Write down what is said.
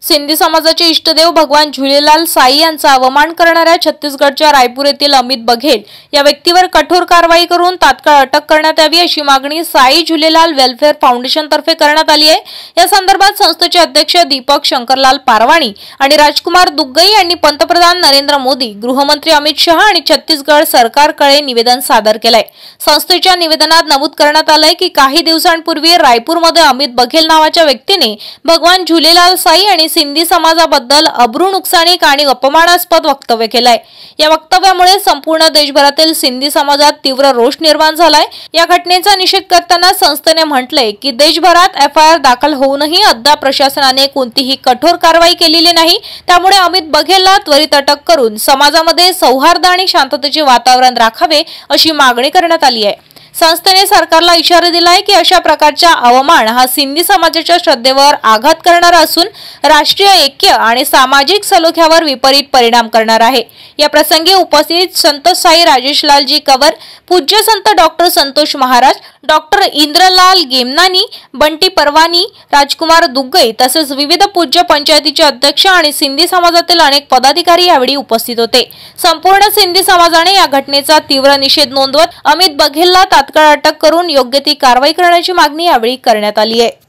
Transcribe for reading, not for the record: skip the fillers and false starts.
सिंधी समाजाचे इष्टदेव भगवान झुलेलाल साई यांचा अवमान करणाऱ्या छत्तीसगडच्या रायपूर येथील अमित बघेल या व्यक्तीवर कठोर कारवाई करून तात्काळ अटक करण्यात यावी अशी मागणी साई झुलेलाल वेलफेअर फाउंडेशन तर्फे करण्यात आली आहे। या संदर्भात संस्थेचे अध्यक्ष दीपक शंकरलाल पारवाणी आणि राजकुमार दुग्गई यांनी पंतप्रधान नरेंद्र मोदी, गृहमंत्री अमित शहा आणि छत्तीसगड सरकारकडे निवेदन सादर केले आहे। संस्थेच्या निवेदनात नमूद करण्यात आले की काही दिवसांपूर्वी रायपूरमध्ये अमित बघेल नावाच्या व्यक्तीने भगवान झुलेलाल साई आणि सिंधी समाजाबद्दल अब्रू नुकसानिक आणि अपमानास्पद वक्तव्य केलंय। या वक्तव्यामुळे संपूर्ण देशभरातील सिंधी समाजात तीव्र रोष निर्माण झालाय। या घटनेचा निषेध करताना संस्थेने म्हटलंय की देशभरात एफआयआर दाखल होऊनही अद्याप प्रशासनाने कोणतीही कठोर कारवाई केलेली नाही। त्यामुळे अमित बघेलला त्वरित अटक करून समाजामध्ये सौहार्द आणि शांततेचे वातावरण राखावे अशी मागणी करण्यात आली आहे। संस्थेने सरकारला इशारा दिलाय की अशा प्रकारचा अवमान हा सिंधी समाजाच्या श्रद्धेवर आघात करणारा असून राष्ट्रीय ऐक्य आणि सामाजिक सलोख्यावर विपरीत परिणाम करणार आहे। या प्रसंगी उपस्थित संत साई राजेशलालजी कंवर, पूज्य संत डॉक्टर संतोष महाराज, डॉक्टर इंद्रलाल गेमनानी, बंटी परवानी, राजकुमार दुग्गई तसेच विविध पूज्य पंचायतीचे अध्यक्ष आणि सिंधी समाजातील अनेक पदाधिकारी यावेळी उपस्थित होते। संपूर्ण सिंधी समाजाने या घटनेचा तीव्र निषेध नोंदवत अमित बघेलला तात्काळ अटक करून योग्य ती कारवाई करण्याची मागणी यावेळी करण्यात आली आहे।